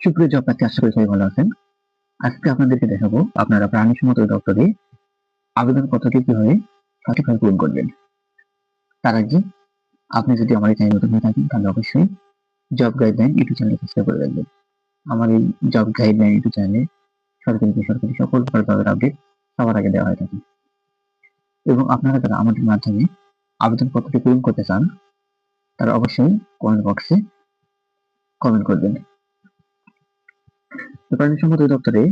সুপ্রিয় জব প্রার্থী, আশা করি সবাই ভালো আছেন। আজকে আপনাদেরকে দেখাবো আপনারা প্রাণীসম্মত অধিদপ্তরে আবেদন পত্রটি কিভাবে সঠিকভাবে পূরণ করবেন। তার আগে আপনি যদি আমার এই চ্যানেলে নতুন হয়ে থাকেন তাহলে অবশ্যই job guideline YouTube channel subscribe করে রাখবেন। আমার এই জব গাইডলাইন ইউটিউব চ্যানেলে সরকারি বেসরকারি সকল প্রকার জবের আপডেট সবার আগে দেওয়া হয়ে থাকে এবং আপনারা যারা আমাদের মাধ্যমে আবেদন পত্রটি পূরণ করতে চান তারা অবশ্যই কমেন্ট বক্সে কমেন্ট করবেন। প্রাণীসম্মত অধিদপ্তরে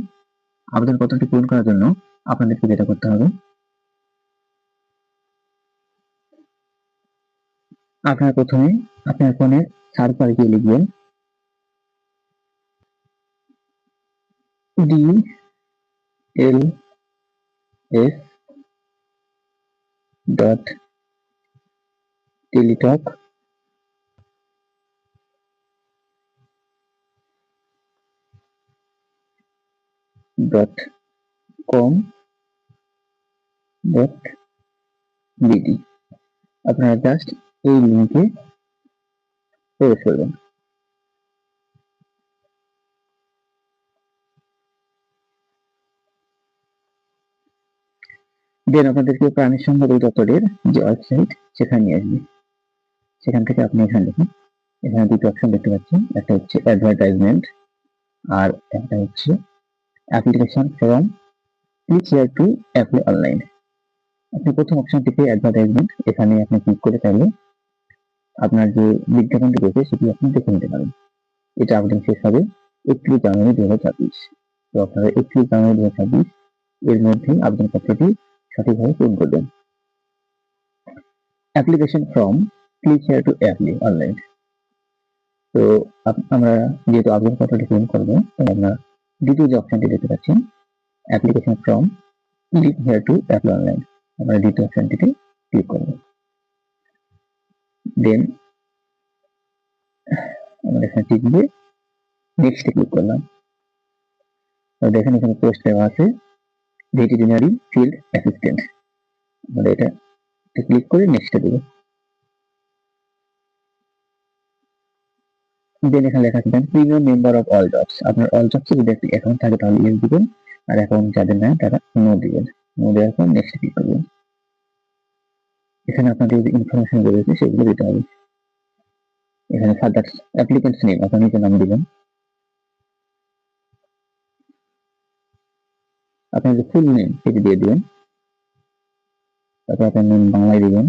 আবেদন পত্রটি পূরণ করার জন্য আপনাদেরকে যেটা করতে হবে, আপনারা প্রথমে আপনার ফোনে সার্চ বারে গিয়ে লিখবেন dls.teletalk.com.bd। আপনারা জাস্ট এই লিঙ্কে প্রবেশ করবেন। দেন আপনাদেরকে প্রাণীসম্পদ অধিদপ্তরের যে ওয়েবসাইট সেখানে নিয়ে আসবে। সেখান থেকে আপনি এখানে দেখুন, এখানে দুটো অপশন দেখতে পাচ্ছেন, একটা হচ্ছে অ্যাডভার্টাইজমেন্ট আর একটা হচ্ছে application form, click here to apply online. আপনি প্রথম অপশনটিতে অ্যাডভার্টাইজমেন্ট, এখানে আপনি ক্লিক করে চাইলে আপনার যে বিজ্ঞাপনটি রয়েছে সেটি আপনি দেখে নিতে পারেন। এটা আবেদন শেষ হবে 31 জানুয়ারি 2024। তো আপনারা 31 জানুয়ারি 2024 এর মধ্যে আবেদনপত্রটি সঠিকভাবে পূরণ করবেন। Application form, click here to apply online. তো আমরা যেহেতু আবেদনপত্রটি পূরণ করবো তাই আমরা দ্বিতীয় যে অপশনটি দেখতে পাচ্ছেন application form, click here to apply online, আমরা দ্বিতীয় অপশনটিতে ক্লিক করব। দেন আমরা এখানে টিপে নেক্সটে ক্লিক করলাম। দেখেন এখানে পোস্ট দেওয়া আছে ভেটেরিনারি ফিল্ড অ্যাসিস্ট্যান্ট, আমরা এটা ক্লিক করে নেক্সটে দেব। দেন এখানে লেখা আছে premium member of all jobs. আপনার অল জবসে যদি একটি অ্যাকাউন্ট থাকে তাহলে ইয়েস দিবেন, আর অ্যাকাউন্ট যাদের নাই তারা নো দিবেন। নো দেওয়ার পর নেক্সট ক্লিক করবেন। এখানে আপনাদের যে ইনফরমেশন রয়েছে সেগুলো দিতে হবে। এখানে ফাদার অ্যাপ্লিকেন্টস নেম, আপনার নিজের নাম দিবেন, আপনার যে ফুল নেম সেটি দিয়ে দিবেন, তারপর আপনার নাম বাংলায় দিবেন,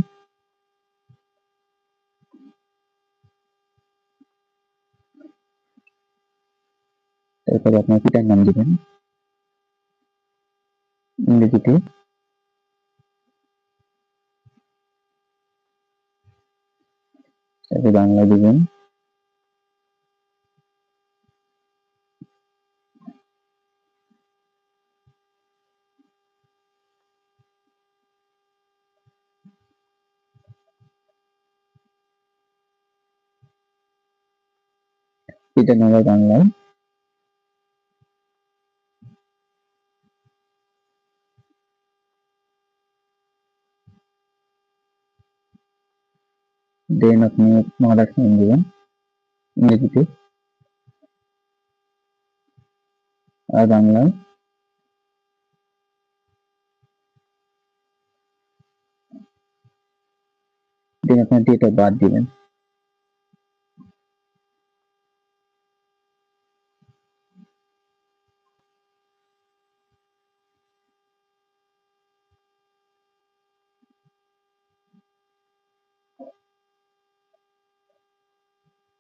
তারপরে আপনার পিতার নাম দিবেন ইংরেজিতে, তারপরে বাংলায় দিবেন, পিতার নাম বাংলায়, দেন আপনি মাদার্স নেম দিবেন ইংরেজিতে আর বাংলায়, দেন আপনার ডেট অফ বার্থ দিবেন।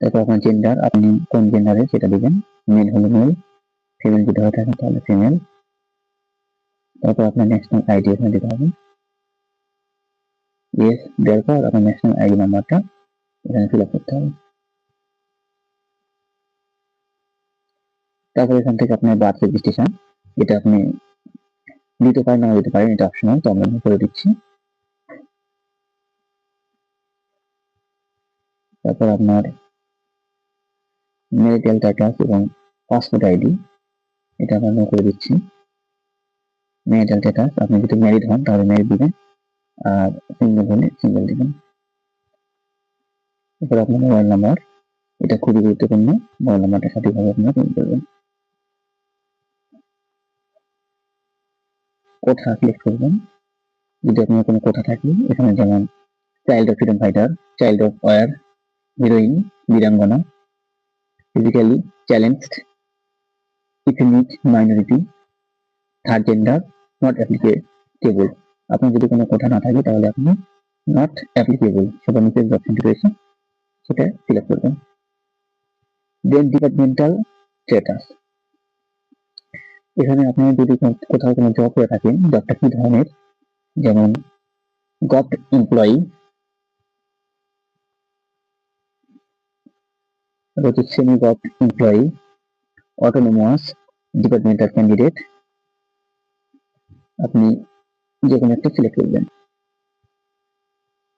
তারপর আপনার জেন্ডার, আপনি কোন জেন্ডারে সেটা দিবেন, মেল হলে মেল, ফিমেল যদি হয়ে থাকে তাহলে ফিমেল। তারপর আপনার ন্যাশনাল আইডি এখানে দিতে হবে, ইয়েস দেওয়ার পর আপনার ন্যাশনাল আইডি নাম্বারটা এখানে ফিল আপ করতে হবে। তারপর এখান থেকে আপনার বার্থ রেজিস্ট্রেশন, এটা আপনি দিতে পারেন না দিতে পারেন, এটা অপশনাল, তো আমরা করে দিচ্ছি। তারপর আপনার ম্যারিটাল স্ট্যাটাস এবং পাসপোর্ট আইডি, এটা আমরা করে দিচ্ছি। ম্যারিটাল স্ট্যাটাস, আপনি যদি ম্যারিড হন তাহলে ম্যারিড দিবেন, আর সিঙ্গেল হলে সিঙ্গেল দিবেন। এরপর আপনার মোবাইল নাম্বার, এটা খুবই গুরুত্বপূর্ণ। মোবাইল নাম্বারটা সঠিকভাবে আপনারা পূরণ করবেন। কোথা সিলেক্ট করবেন। যদি আপনার কোনো কোথা থাকে, এখানে যেমন child of freedom fighter, child of war, heroine, বীরাঙ্গনা, physically challenged, ethnic minority, third gender, not applicable. আপনার যদি কোনো কোথা না থাকে তাহলে আপনি নট অ্যাপ্লিকেবল সেটা নিচে যে অপশনটি রয়েছে সেটা সিলেক্ট করবেন। দেন ডিপার্টমেন্টাল স্ট্যাটাস, এখানে আপনি যদি কোথাও কোনো জব করে থাকেন, জবটা কি ধরনের, যেমন government employee, semi government employee, autonomous, departmental candidate, আপনি যে কোনো একটা সিলেক্ট করবেন।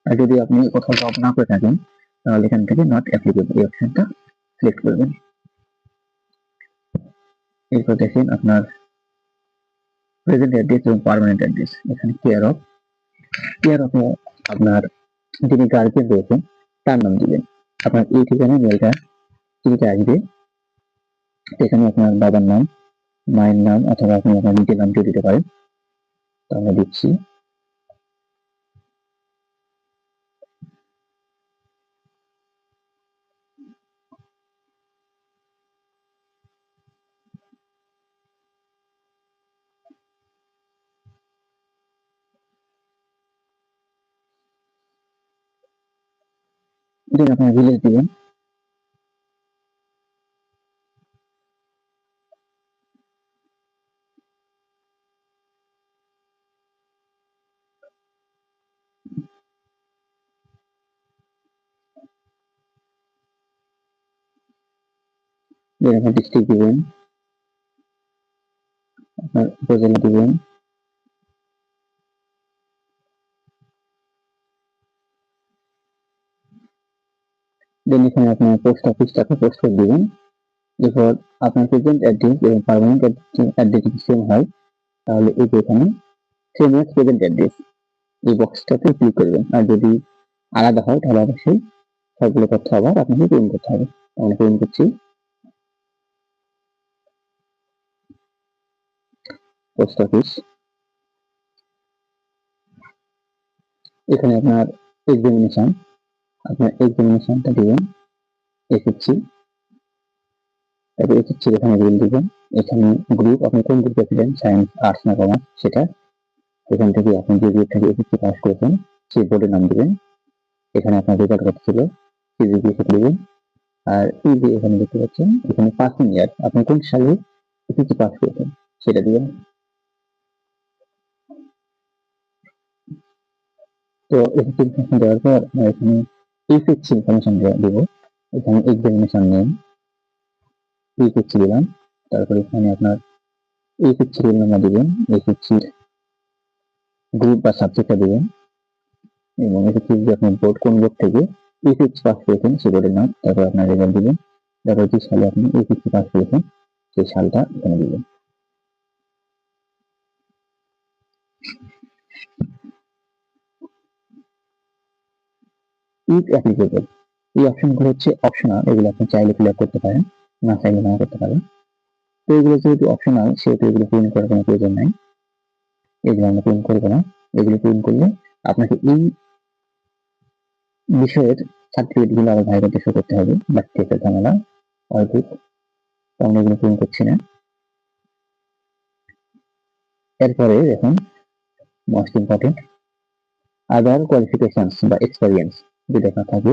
আর যদি আপনি কোথাও জব না করে থাকেন তাহলে এখান থেকে নট অ্যাপ্লিকেবল এই অপশনটা সিলেক্ট করবেন। এরপর দেখেন আপনার প্রেজেন্ট অ্যাড্রেস এবং পার্মানেন্ট অ্যাড্রেস। এখানে কেয়ার অফ আপনার যিনি গার্জিয়ান রয়েছেন তার নাম দিবেন। আপনার এই ঠিকানা মেলটা চিঠিতে আসবে, এখানে আপনার বাবার নাম, মায়ের নাম অথবা আপনি আপনার নিজের নামটিও দিতে পারেন। তো আমরা দিচ্ছি। দেন আপনার ভিলেজ দিবেন। দেন আপনার ডিস্ট্রিক্ট দিবেন, আপনার উপজেলা দিবেন। দেন এখানে আপনার পোস্ট অফিসটাকে পোস্ট কোড দিবেন। এরপর আপনার প্রেজেন্ট অ্যাড্রেস এবং পার্মানেন্ট অ্যাড্রেস যদি সেম হয় তাহলে এই যে এখানে সেম অ্যাজ প্রেজেন্ট অ্যাড্রেস এই বক্সটাতে ক্লিক করবেন। আর যদি আলাদা হয় তাহলে অবশ্যই সবগুলো তথ্য আবার আপনাকে পূরণ করতে হবে। আমরা পূরণ করছি। পোস্ট অফিস, এখানে আপনার এক্সামিনেশনটা দিবেন, এসএসসি। তারপর এসএসসি এখানে রোল দিবেন। এখানে গ্রুপ, আপনি কোন গ্রুপে ছিলেন, সায়েন্স, আর্টস না কমার্স, সেটা এখান থেকে আপনি যে গ্রুপ থেকে এসএসসি পাস করেছেন সেই বোর্ডের নাম দিবেন। এখানে আপনার রেজাল্ট কত ছিল সিজিপিএ সেটা দিবেন। আর এই যে এখানে দেখতে পাচ্ছেন এখানে পাসিং ইয়ার, আপনি কোন সালে এসএসসি পাস করেছেন সেটা দিবেন। তো এসএসসি ইনফরমেশন দেওয়ার পর এখানে এইচএসসি ইনফরমেশন দেবো। এখানে এক্সামিনেশন নেম এইচএসসি দিলাম। তারপর এখানে আপনার এইচএসসি রোল নাম্বার দিবেন, এইচএসসি গ্রুপ বা সাবজেক্টটা দিবেন এবং এসএসসি যে আপনার বোর্ড কোন বোর্ড থেকে এইচএসসি পাস করেছেন সেই বোর্ডের নাম, তারপর আপনার রেজাল্ট দিবেন। তারপর যে সালে আপনি এইচএসসি পাস করেছেন সেই সালটা এখানে দিবেন। ইফ অ্যাপ্লিকেবল, এই অপশনগুলো হচ্ছে অপশনাল, এগুলো আপনি চাইলে ফিল আপ করতে পারেন, না চাইলে না করতে পারেন। তো এগুলো যেহেতু অপশনাল সেহেতু এগুলো পূরণ করার কোনো প্রয়োজন নাই, এগুলো আমরা পূরণ করবো না। এগুলো পূরণ করলে আপনাকে এই বিষয়ের সার্টিফিকেট গুলো আবার ভাইবাতে শো করতে হবে, বাট টেকের ঝামেলা অদ্ভুত, আমরা এগুলো পূরণ করছি না। এরপরে দেখুন মোস্ট ইম্পর্টেন্ট আদার কোয়ালিফিকেশনস বা এক্সপেরিয়েন্স যদি আপনার থাকে,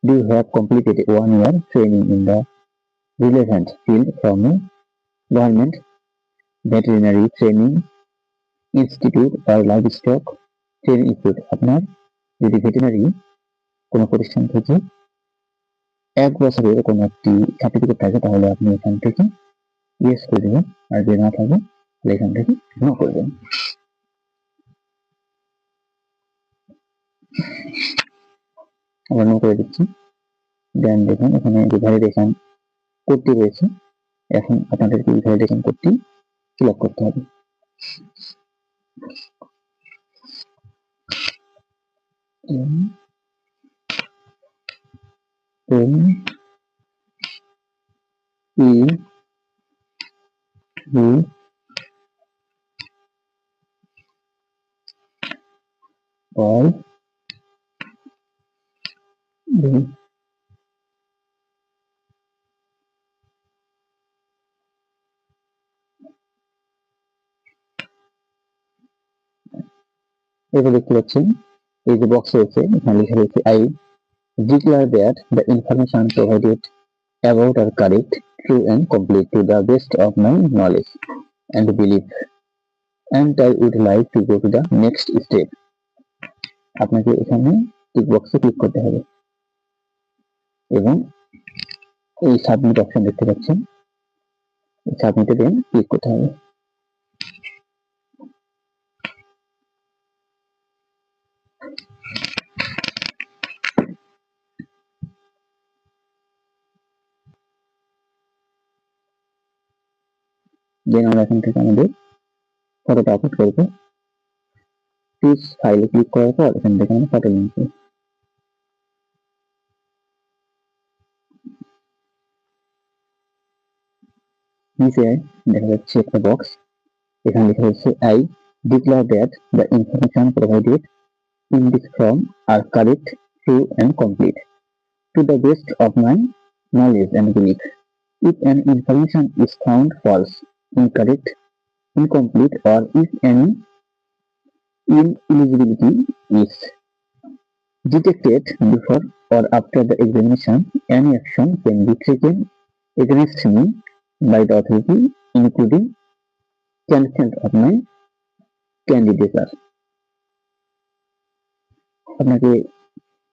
do you have completed 1 year training in the relevant field from a government veterinary training institute or livestock training institute. আপনার যদি ভেটেরিনারি কোনো প্রতিষ্ঠান থেকে 1 বছরের কোনো একটি সার্টিফিকেট থাকে তাহলে আপনি এখান থেকে ইয়েস করে দেবেন, আর যদি না থাকে তাহলে এখান থেকে নো করবেন। আমরা নো করে দিচ্ছি। দেন দেখুন এখানে যে ভ্যালিডেশন কোডটি রয়েছে, এখন আপনাদেরকে এই ভ্যালিডেশন কোডটি ফিল আপ করতে হবে। in who all the এবার দেখতে পাচ্ছেন এই যে বক্স রয়েছে এখানে লেখা রয়েছে I declare that the information provided about are correct, true and complete to the best of my knowledge and belief, and I would like to go to the next step. আপনাকে এখানে tick বক্সে click করতে হবে এবং এই submit option দেখতে পাচ্ছেন, এই সাবমিটে দেন ক্লিক করতে হবে। দেন আমরা এখান থেকে আমাদের ফটোটা আপলোড করবো। প্লিজ ফাইলে ক্লিক করার পর এখান থেকে আমরা ফটো নিয়ে নিচে দেখা যাচ্ছে একটা বক্স, এখানে লেখা হচ্ছে I declare that the information provided in this form are correct, true and complete to the best of my knowledge and belief. If an information is found false, incorrect, incomplete or if any ineligibility is detected before or after the examination, any action can be taken against me by the authority, including cancel of my candidature. আপনাকে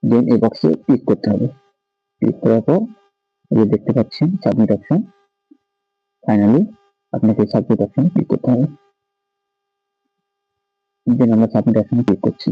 দেন এই বক্সে click করতে হবে। Click করার পর এই দেখতে পাচ্ছেন সাবমিট অপশন। ফাইনালি আপনাকে সাবমিট অপশনে ক্লিক করতে হবে। দেন আমরা সাবমিট অপশনে ক্লিক করছি।